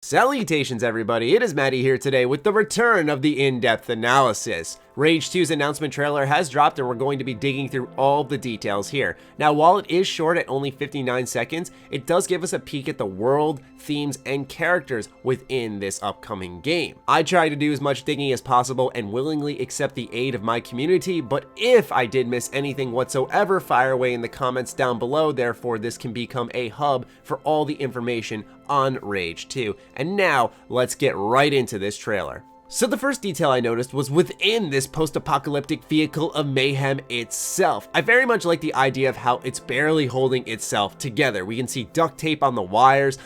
Salutations everybody, it is Matty here today with the return of the in-depth analysis. Rage 2's announcement trailer has dropped and we're going to be digging through all the details here. Now while it is short at only 59 seconds, it does give us a peek at the world, themes, and characters within this upcoming game. I try to do as much digging as possible and willingly accept the aid of my community, but if I did miss anything whatsoever, fire away in the comments down below, therefore this can become a hub for all the information on Rage 2. And now, let's get right into this trailer. So the first detail I noticed was within this post-apocalyptic vehicle of mayhem itself. I very much like the idea of how it's barely holding itself together. We can see duct tape on the wires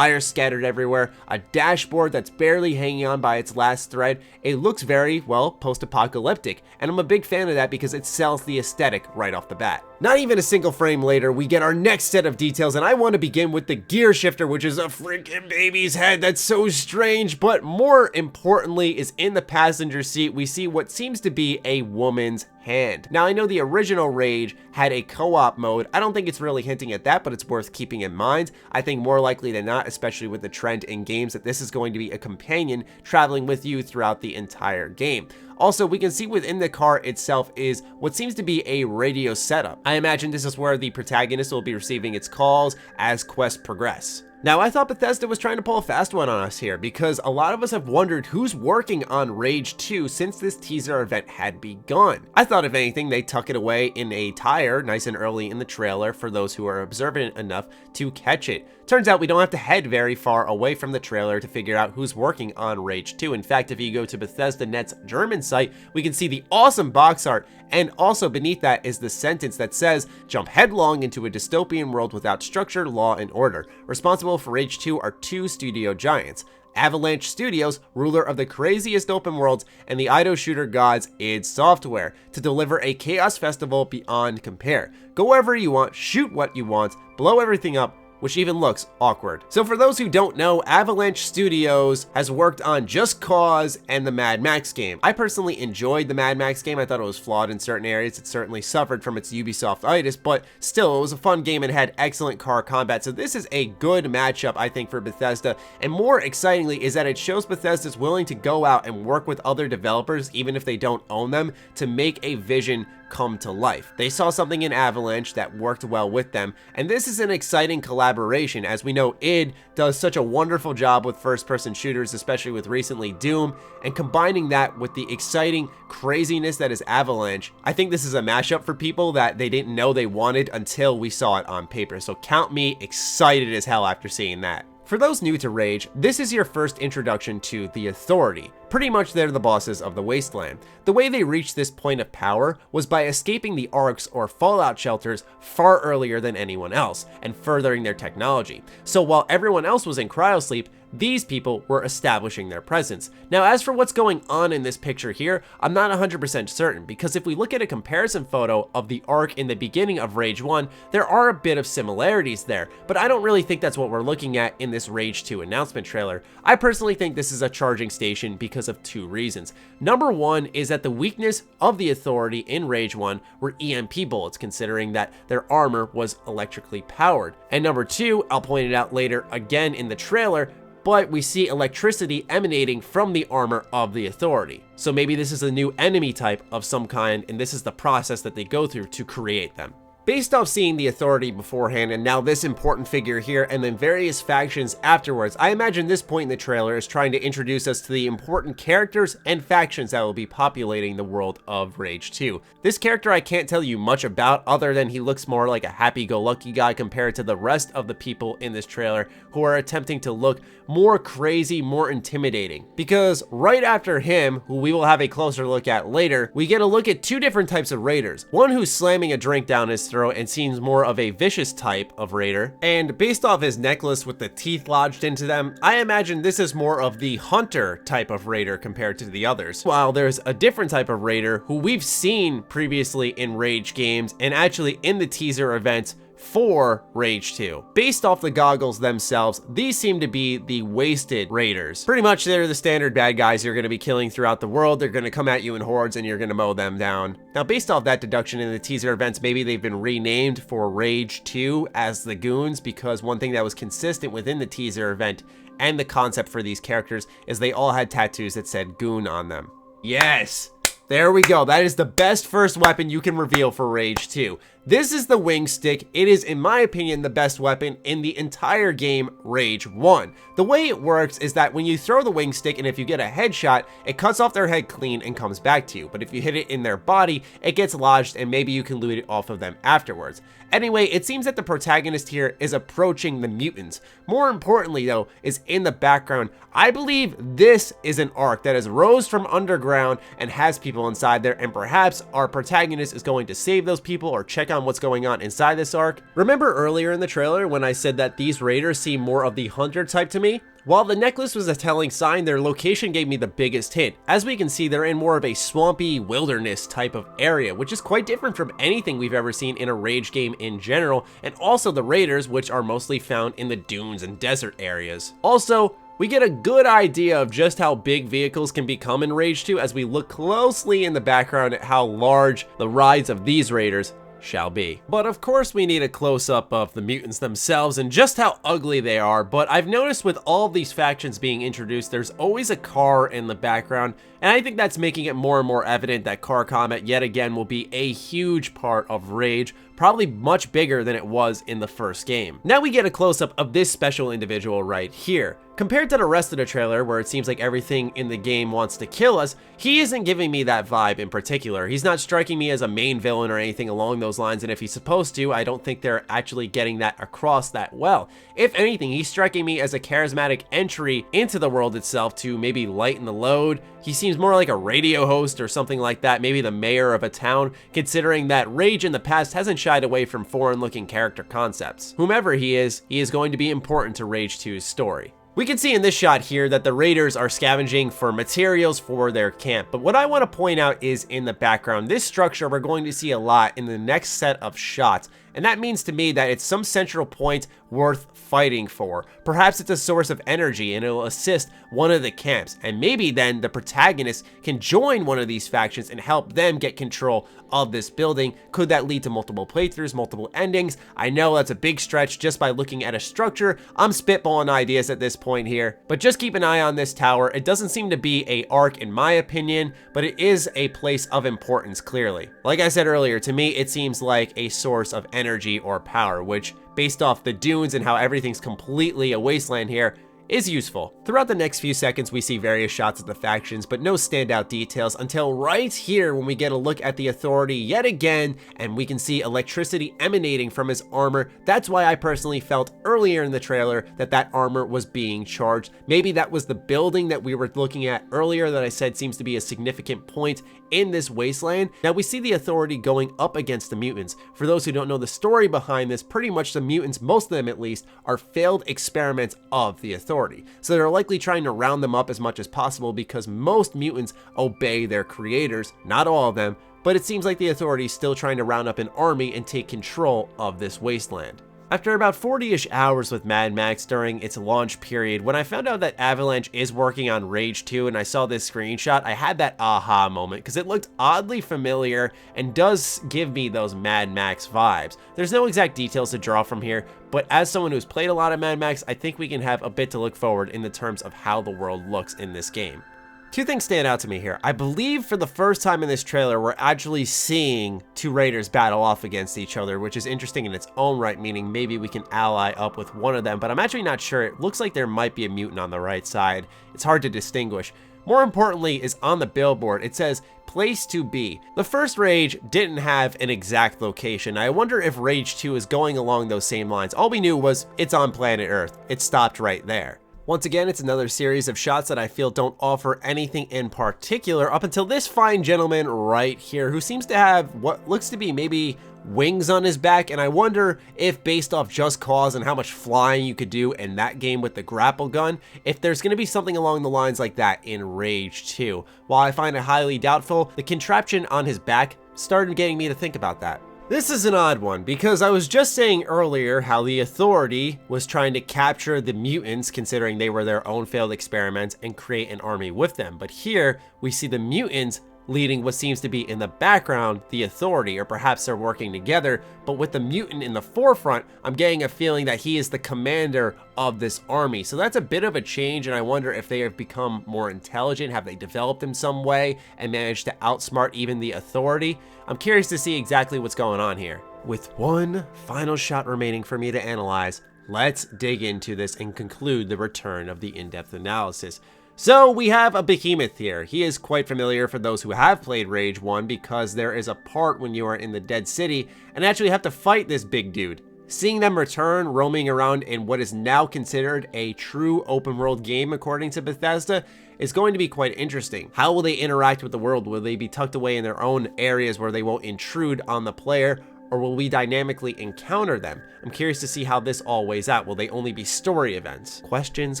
scattered everywhere, a dashboard that's barely hanging on by its last thread. It looks very, well, post-apocalyptic, and I'm a big fan of that because it sells the aesthetic right off the bat. Not even a single frame later, we get our next set of details, and I want to begin with the gear shifter, which is a freaking baby's head that's so strange, but more importantly is in the passenger seat, we see what seems to be a woman's hand. Now I know the original Rage had a co-op mode. I don't think it's really hinting at that, but it's worth keeping in mind. I think more likely than not, especially with the trend in games, that this is going to be a companion traveling with you throughout the entire game. Also, we can see within the car itself is what seems to be a radio setup. I imagine this is where the protagonist will be receiving its calls as quests progress. Now, I thought Bethesda was trying to pull a fast one on us here because a lot of us have wondered who's working on Rage 2 since this teaser event had begun. I thought if anything, they'd tuck it away in a tire nice and early in the trailer for those who are observant enough to catch it. Turns out we don't have to head very far away from the trailer to figure out who's working on Rage 2. In fact, if you go to Bethesda.net's German site, we can see the awesome box art, and also beneath that is the sentence that says, "Jump headlong into a dystopian world without structure, law, and order. Responsible for Rage 2 are two studio giants. Avalanche Studios, ruler of the craziest open worlds, and the idle shooter gods id Software, to deliver a chaos festival beyond compare. Go wherever you want, shoot what you want, blow everything up, which even looks awkward." So for those who don't know, Avalanche Studios has worked on Just Cause and the Mad Max game. I personally enjoyed the Mad Max game. I thought it was flawed in certain areas. It certainly suffered from its Ubisoft-itis, but still, it was a fun game and had excellent car combat. So this is a good matchup, I think, for Bethesda. And more excitingly is that it shows Bethesda's willing to go out and work with other developers, even if they don't own them, to make a vision come to life. They saw something in Avalanche that worked well with them, and this is an exciting collaboration. As we know, id does such a wonderful job with first-person shooters, especially with recently Doom, and combining that with the exciting craziness that is Avalanche, I think this is a mashup for people that they didn't know they wanted until we saw it on paper. So count me excited as hell after seeing that. For those new to Rage, this is your first introduction to the Authority. Pretty much they're the bosses of the Wasteland. The way they reached this point of power was by escaping the arcs or fallout shelters far earlier than anyone else and furthering their technology. So while everyone else was in cryosleep, these people were establishing their presence. Now, as for what's going on in this picture here, I'm not 100% certain, because if we look at a comparison photo of the arc in the beginning of Rage 1, there are a bit of similarities there, but I don't really think that's what we're looking at in this Rage 2 announcement trailer. I personally think this is a charging station because of two reasons. Number one is that the weakness of the Authority in Rage 1 were EMP bullets, considering that their armor was electrically powered. And number two, I'll point it out later again in the trailer, but we see electricity emanating from the armor of the Authority. So maybe this is a new enemy type of some kind, and this is the process that they go through to create them. Based off seeing the Authority beforehand and now this important figure here and then various factions afterwards, I imagine this point in the trailer is trying to introduce us to the important characters and factions that will be populating the world of Rage 2. This character I can't tell you much about other than he looks more like a happy-go-lucky guy compared to the rest of the people in this trailer who are attempting to look more crazy, more intimidating. Because right after him, who we will have a closer look at later, we get a look at two different types of raiders. One who's slamming a drink down his throat and seems more of a vicious type of raider, and based off his necklace with the teeth lodged into them, I imagine this is more of the hunter type of raider compared to the others. While there's a different type of raider who we've seen previously in Rage games and actually in the teaser event for Rage 2. Based off the goggles themselves, these seem to be the wasted raiders. Pretty much they're the standard bad guys you're going to be killing throughout the world. They're going to come at you in hordes and you're going to mow them down. Now, based off that deduction in the teaser events, maybe they've been renamed for Rage 2 as the goons, because one thing that was consistent within the teaser event and the concept for these characters is they all had tattoos that said goon on them. Yes! There we go. That is the best first weapon you can reveal for Rage 2. This is the wing stick. It is, in my opinion, the best weapon in the entire game, Rage 1. The way it works is that when you throw the wing stick and if you get a headshot, it cuts off their head clean and comes back to you. But if you hit it in their body, it gets lodged and maybe you can loot it off of them afterwards. Anyway, it seems that the protagonist here is approaching the mutants. More importantly, though, is in the background. I believe this is an arc that has rose from underground and has people inside there, and perhaps our protagonist is going to save those people or check on what's going on inside this arc. Remember earlier in the trailer when I said that these raiders seem more of the hunter type to me? While the necklace was a telling sign, their location gave me the biggest hint. As we can see, they're in more of a swampy wilderness type of area, which is quite different from anything we've ever seen in a Rage game in general, and also the raiders, which are mostly found in the dunes and desert areas. Also, we get a good idea of just how big vehicles can become in Rage 2 as we look closely in the background at how large the rides of these raiders shall be. But of course we need a close-up of the mutants themselves and just how ugly they are, but I've noticed with all these factions being introduced, there's always a car in the background, and I think that's making it more and more evident that car combat yet again will be a huge part of Rage, probably much bigger than it was in the first game. Now we get a close-up of this special individual right here. Compared to the rest of the trailer, where it seems like everything in the game wants to kill us, he isn't giving me that vibe in particular. He's not striking me as a main villain or anything along those lines, and if he's supposed to, I don't think they're actually getting that across that well. If anything, he's striking me as a charismatic entry into the world itself to maybe lighten the load. He seems more like a radio host or something like that, maybe the mayor of a town, considering that Rage in the past hasn't shied away from foreign-looking character concepts. Whomever he is going to be important to Rage 2's story. We can see in this shot here that the raiders are scavenging for materials for their camp, but what I want to point out is in the background, this structure we're going to see a lot in the next set of shots, and that means to me that it's some central point worth fighting for. Perhaps it's a source of energy and it'll assist one of the camps, and maybe then the protagonist can join one of these factions and help them get control of this building. Could that lead to multiple playthroughs, multiple endings? I know that's a big stretch just by looking at a structure. I'm spitballing ideas at this point here, but just keep an eye on this tower. It doesn't seem to be an arc in my opinion, but it is a place of importance clearly. Like I said earlier, to me it seems like a source of energy or power, which based off the dunes and how everything's completely a wasteland here, is useful. Throughout the next few seconds, we see various shots of the factions, but no standout details until right here when we get a look at the Authority yet again, and we can see electricity emanating from his armor. That's why I personally felt earlier in the trailer that that armor was being charged. Maybe that was the building that we were looking at earlier that I said seems to be a significant point in this wasteland. Now we see the Authority going up against the mutants. For those who don't know the story behind this, pretty much the mutants, most of them at least, are failed experiments of the Authority. So they're likely trying to round them up as much as possible because most mutants obey their creators, not all of them, but it seems like the Authority is still trying to round up an army and take control of this wasteland. After about 40-ish hours with Mad Max during its launch period, when I found out that Avalanche is working on Rage 2 and I saw this screenshot, I had that aha moment because it looked oddly familiar and does give me those Mad Max vibes. There's no exact details to draw from here, but as someone who's played a lot of Mad Max, I think we can have a bit to look forward in the terms of how the world looks in this game. Two things stand out to me here. I believe for the first time in this trailer, we're actually seeing two raiders battle off against each other, which is interesting in its own right, meaning maybe we can ally up with one of them, but I'm actually not sure. It looks like there might be a mutant on the right side. It's hard to distinguish. More importantly is on the billboard, it says, "Place to be." The first Rage didn't have an exact location. I wonder if Rage 2 is going along those same lines. All we knew was it's on planet Earth. It stopped right there. Once again, it's another series of shots that I feel don't offer anything in particular up until this fine gentleman right here who seems to have what looks to be maybe wings on his back, and I wonder if based off Just Cause and how much flying you could do in that game with the grapple gun, if there's going to be something along the lines like that in Rage 2. While I find it highly doubtful, the contraption on his back started getting me to think about that. This is an odd one because I was just saying earlier how the Authority was trying to capture the mutants considering they were their own failed experiments and create an army with them. But here we see the mutants leading what seems to be in the background the Authority, or perhaps they're working together, but with the mutant in the forefront, I'm getting a feeling that he is the commander of this army. So that's a bit of a change, and I wonder if they have become more intelligent. Have they developed in some way and managed to outsmart even the Authority? I'm curious to see exactly what's going on here. With one final shot remaining for me to analyze, let's dig into this and conclude the return of the in-depth analysis. So we have a behemoth here. He is quite familiar for those who have played Rage 1 because there is a part when you are in the Dead City and actually have to fight this big dude. Seeing them return, roaming around in what is now considered a true open world game according to Bethesda, is going to be quite interesting. How will they interact with the world? Will they be tucked away in their own areas where they won't intrude on the player? Or will we dynamically encounter them? I'm curious to see how this all weighs out. Will they only be story events? Questions,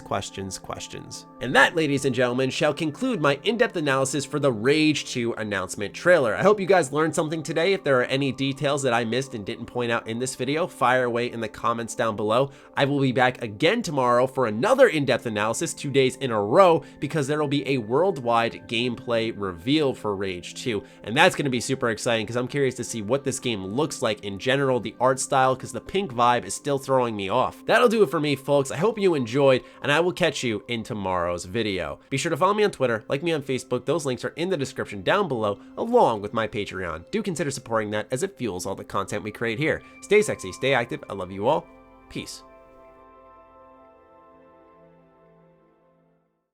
questions, questions. And that, ladies and gentlemen, shall conclude my in-depth analysis for the Rage 2 announcement trailer. I hope you guys learned something today. If there are any details that I missed and didn't point out in this video, fire away in the comments down below. I will be back again tomorrow for another in-depth analysis 2 days in a row because there will be a worldwide gameplay reveal for Rage 2. And that's going to be super exciting because I'm curious to see what this game looks like in general, the art style, because the pink vibe is still throwing me off. That'll do it for me, folks. I hope you enjoyed, and I will catch you in tomorrow's video. Be sure to follow me on Twitter, like me on Facebook. Those links are in the description down below, along with my Patreon. Do consider supporting that as it fuels all the content we create here. Stay sexy, stay active. I love you all. Peace.